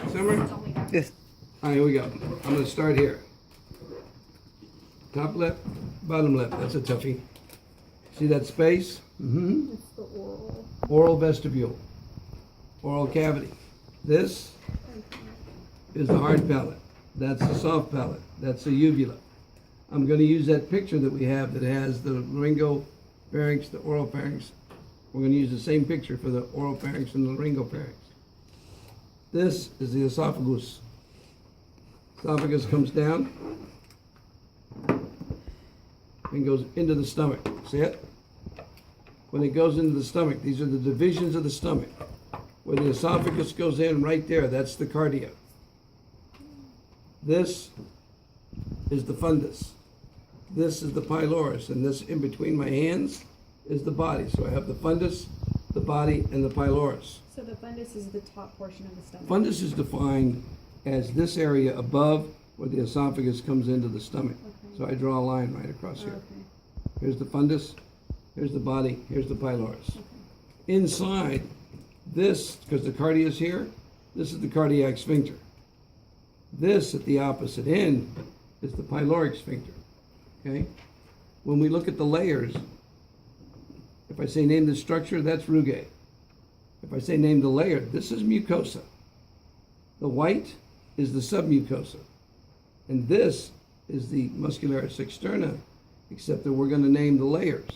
Summer? Yes. All right, here we go. I'm going to start here. Top lip, bottom lip. That's a toughie. See that space? Mm-hmm. It's the oral. Oral vestibule. Oral cavity. This is the hard palate. That's the soft palate. That's the uvula. I'm going to use that picture that we have that has the laryngopharynx, the oral pharynx. We're going to use the same picture for the oral pharynx and the laryngopharynx. This is the esophagus. Esophagus comes down and goes into the stomach. See it? When it goes into the stomach, these are the divisions of the stomach. Where the esophagus goes in, right there, that's the cardia. This is the fundus. This is the pylorus, and this in between my hands is the body. So I have the fundus, the body, and the pylorus. So the fundus is the top portion of the stomach. Fundus is defined as this area above where the esophagus comes into the stomach. Okay. So I draw a line right across here. Okay. Here's the fundus, here's the body, here's the pylorus. Okay. Inside this, because the cardia is here, this is the cardiac sphincter. This at the opposite end is the pyloric sphincter. Okay? When we look at the layers, if I say name the structure, that's rugae. If I say name the layer, this is mucosa. The white is the submucosa. And this is the muscularis externa, except that we're going to name the layers.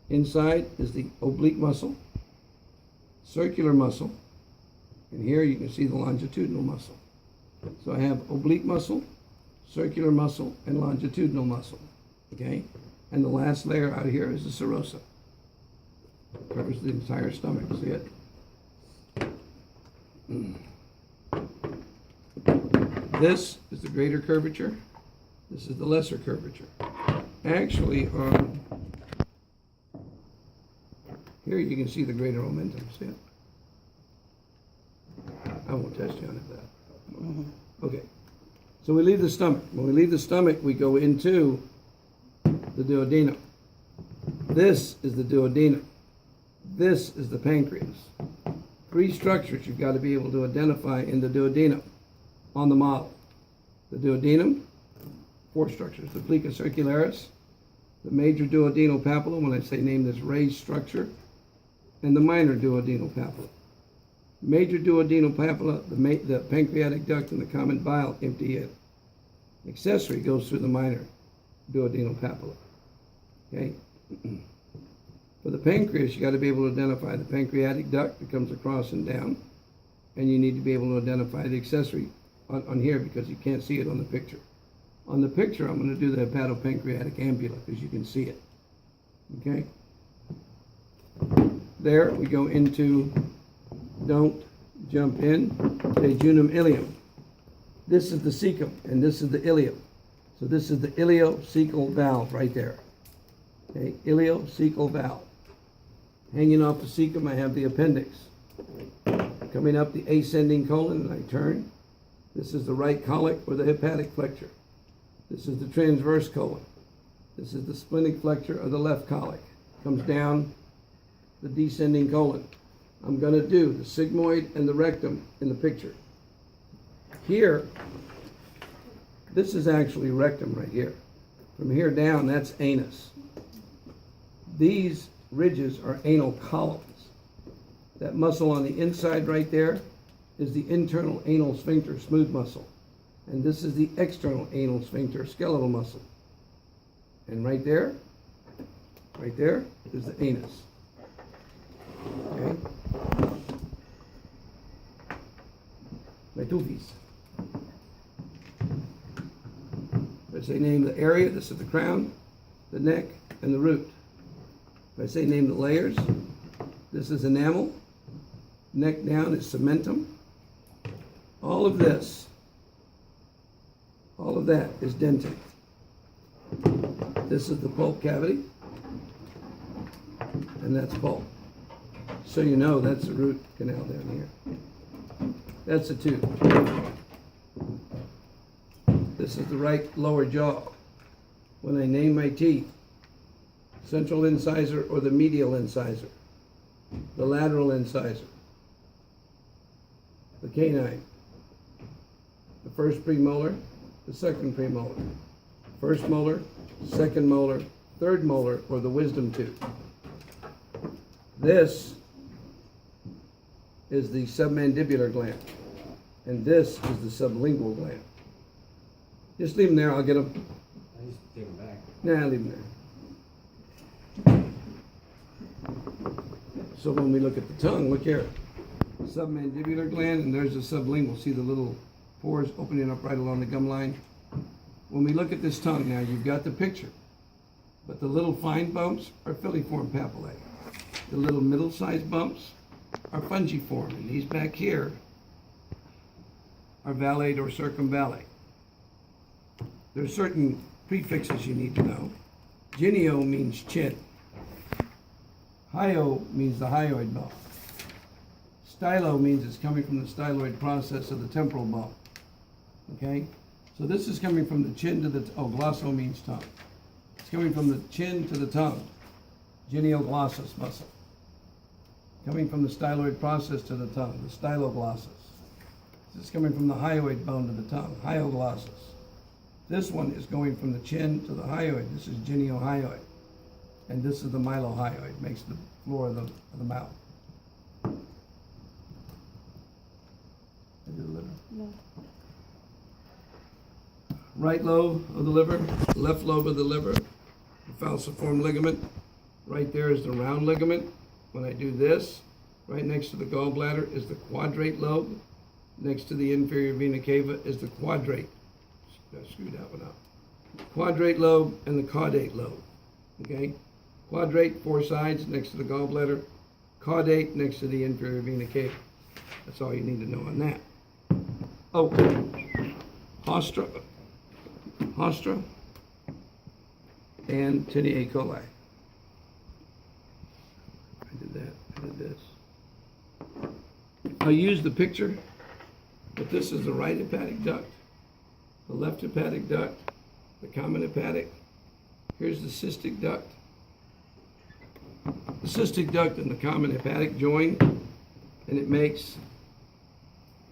Inside is the oblique muscle, circular muscle, and here you can see the longitudinal muscle. So I have oblique muscle, circular muscle, and longitudinal muscle. Okay? And the last layer out here is the serosa. Covers the entire stomach. See it? This is the greater curvature. This is the lesser curvature. Actually, here you can see the greater omentum. See it? I won't test you on it. Okay. So we leave the stomach. When we leave the stomach, we go into the duodenum. This is the duodenum. This is the pancreas. Three structures you've got to be able to identify in the duodenum on the model. The duodenum, four structures. The plica circularis, the major duodenal papilla, when I say name this raised structure, and the minor duodenal papilla. Major duodenal papilla, the pancreatic duct and the common bile empty in. Accessory goes through the minor duodenal papilla. Okay? For the pancreas, you got to be able to identify the pancreatic duct that comes across and down, and you need to be able to identify the accessory on here because you can't see it on the picture. On the picture, I'm going to do the hepatopancreatic ampulla because you can see it. Okay? There we go into, don't jump in, jejunum ileum. This is the cecum, and this is the ileum. So this is the ileocecal valve right there. Okay, ileocecal valve. Hanging off the cecum, I have the appendix. Coming up the ascending colon, and I turn. This is the right colic or the hepatic flexure. This is the transverse colon. This is the splenic flexure or the left colic. Comes down the descending colon. I'm going to do the sigmoid and the rectum in the picture. Here, this is actually rectum right here. From here down, that's anus. These ridges are anal columns. That muscle on the inside right there is the internal anal sphincter smooth muscle. And this is the external anal sphincter skeletal muscle. And right there is the anus. Okay? My toofies. If I say name the area, this is the crown, the neck, and the root. If I say name the layers, this is enamel, neck down is cementum. All of this, all of that is dentin. This is the pulp cavity, and that's pulp. So you know that's the root canal down here. That's the tooth. This is the right lower jaw. When I name my teeth, central incisor or the medial incisor, the lateral incisor, the canine. The first premolar, the second premolar. First molar, second molar, third molar, or the wisdom tooth. This is the submandibular gland, and this is the sublingual gland. Just leave them there, I'll get them. I used to take them back. Nah, leave them there. So when we look at the tongue, look here. Submandibular gland, and there's the sublingual. See the little pores opening up right along the gum line? When we look at this tongue now, you've got the picture. But the little fine bumps are filiform papillae. The little middle-sized bumps are fungiform, and these back here are vallate or circumvallate. There's certain prefixes you need to know. Genio means chin. Hyo means the hyoid bone. Stylo means it's coming from the styloid process of the temporal bone. Okay? So this is coming from the chin to the, glosso means tongue. It's coming from the chin to the tongue. Genioglossus muscle. Coming from the styloid process to the tongue, the styloglossus. This is coming from the hyoid bone to the tongue, hyoglossus. This one is going from the chin to the hyoid. This is geniohyoid. And this is the mylohyoid, makes the floor of the mouth. I did the liver. No. Right lobe of the liver, left lobe of the liver, the falciform ligament. Right there is the round ligament. When I do this, right next to the gallbladder is the quadrate lobe. Next to the inferior vena cava is the quadrate. I screwed that one up. Quadrate lobe and the caudate lobe. Okay? Quadrate, 4 sides next to the gallbladder. Caudate next to the inferior vena cava. That's all you need to know on that. Oh, Hostra, and Tinea coli. I did that, I did this. I used the picture, but this is the right hepatic duct, the left hepatic duct, the common hepatic. Here's the cystic duct. The cystic duct and the common hepatic join, and it makes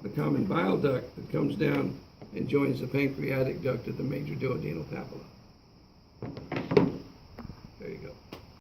the common bile duct that comes down and joins the pancreatic duct of the major duodenal papilla.